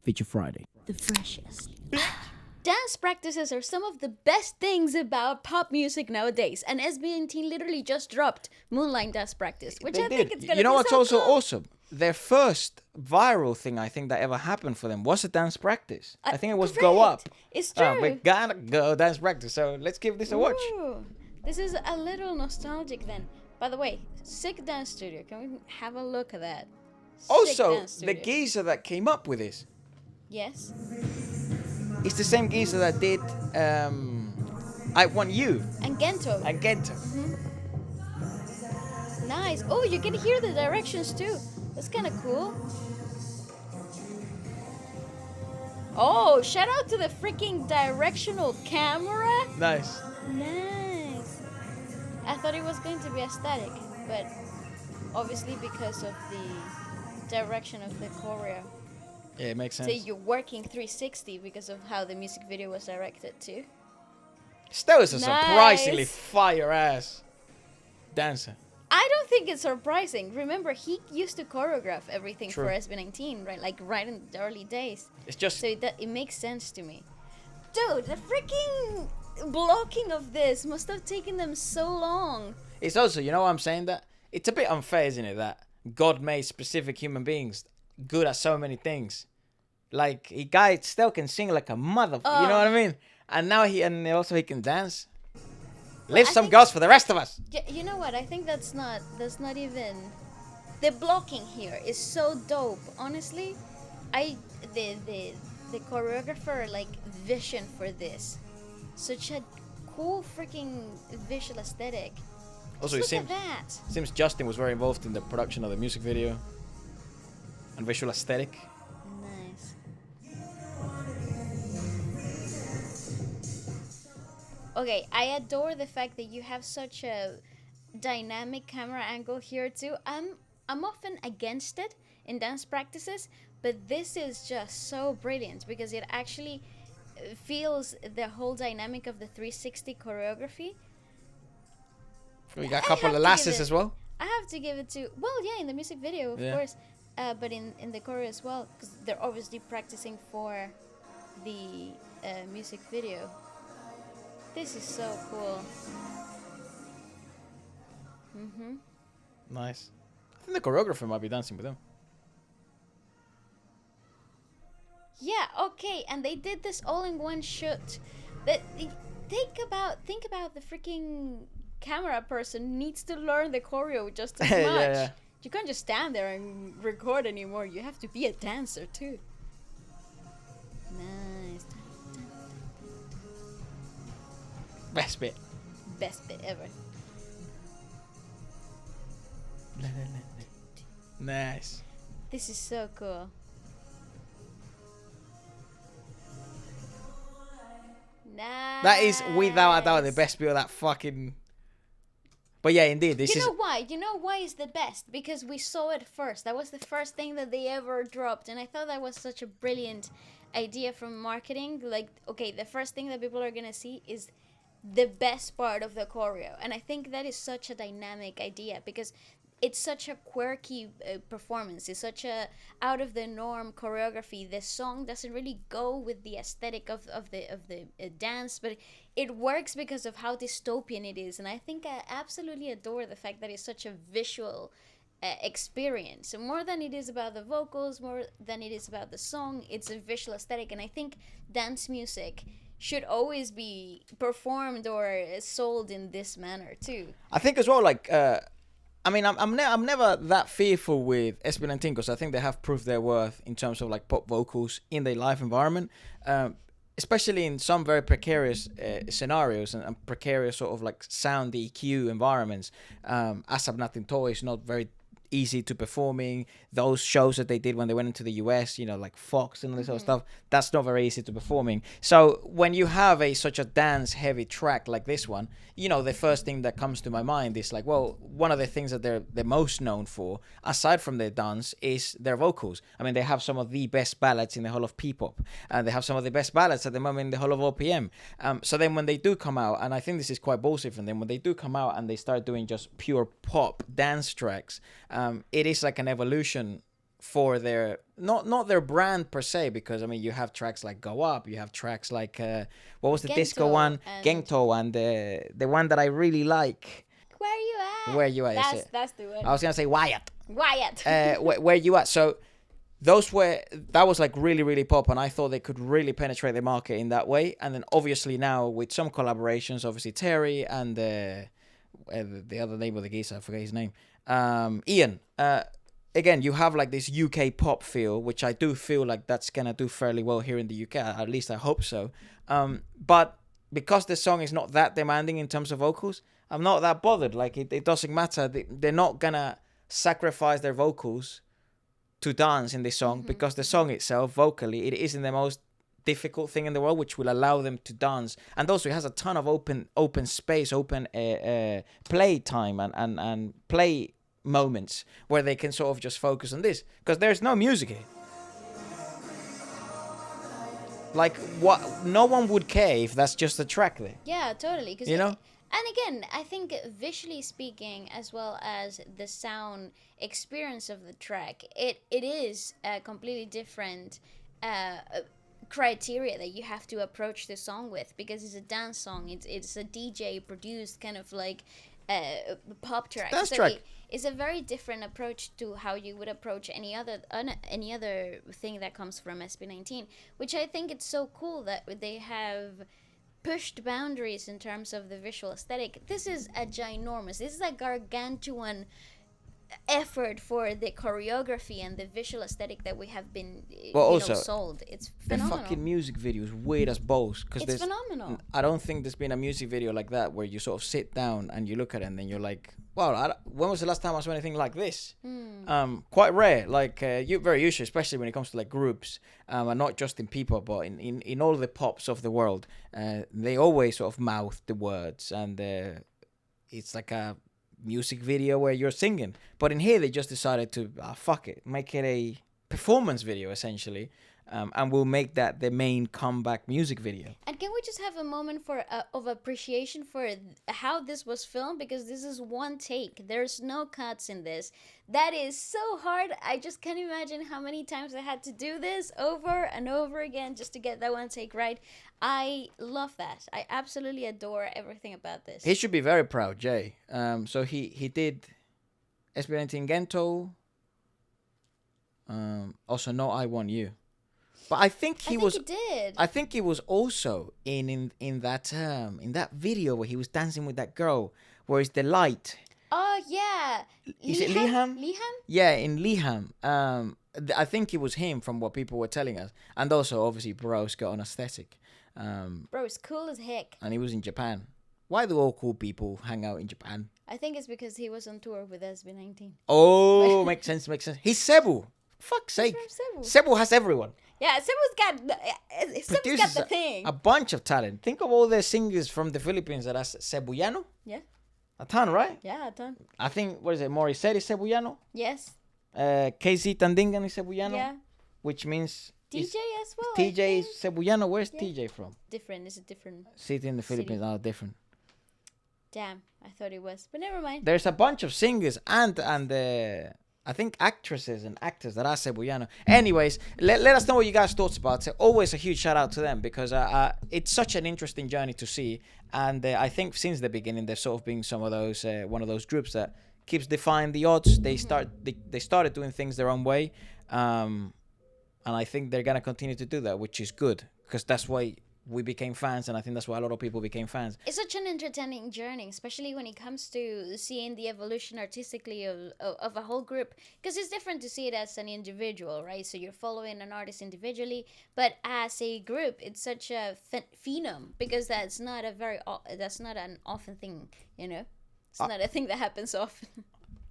Feature Friday. The freshest. Dance practices are some of the best things about pop music nowadays, and SB19 literally just dropped Moonlight Dance Practice, which I think it's gonna be You know what's so also cool. awesome? Their first viral thing I think that ever happened for them was a dance practice. I think it was Go Up. Correct. It's true. We gotta go dance practice. So let's give this a watch. Ooh, this is a little nostalgic then. By the way, sick dance studio. Can we have a look at that? Sick Also, dance the studio. geezer that came up with this Yes. is the same geezer that did I Want You And Gento. and Gento. Nice. Oh, you can hear the directions too. That's kind of cool. Oh, shout out to the freaking directional camera. Nice. Nice. I thought it was going to be aesthetic, but obviously because of the direction of the choreo. Yeah, it makes sense. So you're working 360 because of how the music video was directed too. Still is a surprisingly Nice. fire ass dancer. I don't think it's surprising. Remember, he used to choreograph everything True. for SB19, right? Like right in the early days. It's just So it makes sense to me. Dude, the freaking blocking of this must have taken them so long. it's also, you know what I'm saying, that it's a bit unfair, isn't it, that God made specific human beings good at so many things. Like, he guy still can sing like a mother, you know what I mean? And now he can dance. Leave I some think- girls for the rest of us. Yeah, you know what? I think that's not even the blocking here is so dope. Honestly, the choreographer like vision for this, such a cool freaking visual aesthetic. Also, Just it look at seems that. seems Justin was very involved in the production of the music video and visual aesthetic. Nice. Okay, I adore the fact that you have such a dynamic camera angle here too. I'm often against it in dance practices, but this is just so brilliant because it actually feels the whole dynamic of the 360 choreography. We got a I couple have of to lasses give it- as well. I have to give it to, well, yeah, in the music video, of Yeah. course, but in the choreo as well, because they're obviously practicing for the music video. This is so cool. Nice. I think the choreographer might be dancing with them. Yeah, okay, and they did this all in one shot. Think about the freaking camera person needs to learn the choreo just as much. Yeah. You can't just stand there and record anymore. You have to be a dancer too. Nice. Best bit. Best bit ever. Nice. This is so cool. Nice. That is without a doubt the best bit of that fucking. But yeah, indeed, this You is. know why? You know why it's the best? Because we saw it first. That was the first thing that they ever dropped, and I thought that was such a brilliant idea from marketing. Like, okay, the first thing that people are gonna see is the best part of the choreo, and I think that is such a dynamic idea because it's such a quirky performance. It's such a out of the norm choreography. The song doesn't really go with the aesthetic of the dance, but it works because of how dystopian it is. And I think I absolutely adore the fact that it's such a visual experience. More than it is about the vocals, more than it is about the song, it's a visual aesthetic. And I think dance music should always be performed or sold in this manner too. I think as well, like. I mean, I'm never that fearful with SB19 because I think they have proved their worth in terms of like pop vocals in their live environment, especially in some very precarious scenarios and precarious sort of like sound EQ environments. As I've Nothing Toys, not very easy to performing. Those shows that they did when they went into the US, you know, like Fox and all this sort of stuff, that's not very easy to performing. So when you have such a dance heavy track like this one, you know, the first thing that comes to my mind is like, well, one of the things that they're most known for, aside from their dance, is their vocals. I mean, they have some of the best ballads in the whole of P-pop, and they have some of the best ballads at the moment in the whole of OPM. So then when they do come out, and I think this is quite ballsy from them, when they do come out and they start doing just pure pop dance tracks, it is like an evolution for their not their brand per se, because I mean you have tracks like Go Up, you have tracks like what was the disco one, Gento, and the one that I really like, Where You At? Where You At? That's the one. I was gonna say Wyatt. Where You At? So that was like really, really pop, and I thought they could really penetrate the market in that way. And then obviously now with some collaborations, obviously Terry and the other name of the geezer, I forget his name, Ian. Again, you have like this UK pop feel, which I do feel like that's gonna do fairly well here in the UK. At least I hope so. But because the song is not that demanding in terms of vocals, I'm not that bothered. Like it doesn't matter. They're not gonna sacrifice their vocals to dance in this song, because the song itself, vocally, it isn't the most difficult thing in the world, which will allow them to dance. And also it has a ton of open space, open play time and play moments where they can sort of just focus on this, because there's no music here. Like, what? No one would care if that's just a track there. Yeah, totally. You know? And again, I think visually speaking, as well as the sound experience of the track, it is a completely different criteria that you have to approach the song with, because it's a dance song. It's a DJ produced kind of like pop track. Dance track. It's a very different approach to how you would approach any other thing that comes from SB19, which I think it's so cool that they have pushed boundaries in terms of the visual aesthetic. This is this is a gargantuan effort for the choreography and the visual aesthetic that we have been sold. It's phenomenal. The fucking music video is weird as balls. It's phenomenal. I don't think there's been a music video like that where you sort of sit down and you look at it and then you're like, wow, when was the last time I saw anything like this? Quite rare. Like very usually, especially when it comes to like groups, and not just in people, but in all the pops of the world, they always sort of mouth the words, and it's like a music video where you're singing. But in here they just decided to fuck it, make it a performance video essentially, and we'll make that the main comeback music video. And can we just have a moment of appreciation for how this was filmed, because this is one take, there's no cuts in this. That is so hard. I just can't imagine how many times I had to do this over and over again just to get that one take right. I love that. I absolutely adore everything about this. He should be very proud, Jay. So he did SB19 Gento, also No I Want You. But I think he did. I think he was also in that video where he was dancing with that girl, where it's the light. Oh yeah. Is it Liham? Liham? Yeah, in Liham. I think it was him from what people were telling us, and also obviously Bro's got an aesthetic. Bro, it's cool as heck. And he was in Japan. Why do all cool people hang out in Japan? I think it's because he was on tour with SB19. Oh, makes sense. He's Cebu. Fuck's sake. Cebu has everyone. Yeah, Cebu's got the thing. A bunch of talent. Think of all the singers from the Philippines that are Cebuyano. Yeah. A ton, right? Yeah, a ton. I think, what is it, Morissette is Cebuyano? Yes. KZ Tandingan is Cebuyano? Yeah. Which means... TJ as well. TJ is Cebuyano. Where's TJ from? Different. It's a different... City in the Philippines. Oh, different. Damn, I thought it was. But never mind. There's a bunch of singers and I think actresses and actors that are Cebuyano. Anyways, let us know what you guys' thoughts about it. Always a huge shout out to them, because it's such an interesting journey to see. And I think since the beginning, they've sort of been some of those one of those groups that keeps defying the odds. They started doing things their own way, and I think they're gonna continue to do that, which is good, because that's why we became fans, and I think that's why a lot of people became fans. It's such an entertaining journey, especially when it comes to seeing the evolution artistically of a whole group, because it's different to see it as an individual, right? So you're following an artist individually, but as a group, it's such a phenom, because that's not an often thing, you know? It's not a thing that happens often.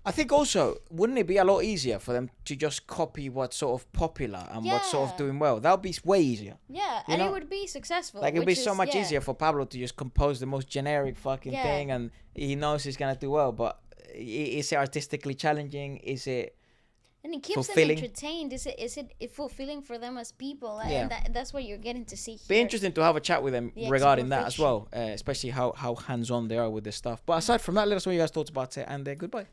I think also, wouldn't it be a lot easier for them to just copy what's sort of popular and what's sort of doing well? That would be way easier. Yeah, and it would be successful. Like, it would be so much easier for Pablo to just compose the most generic fucking thing, and he knows he's going to do well, but is it artistically challenging? Is it And it keeps fulfilling? them entertained. Is it fulfilling for them as people? And that's what you're getting to see here. Be interesting to have a chat with them regarding that as well, especially how hands-on they are with this stuff. But aside from that, let us know what you guys thought about it, and goodbye.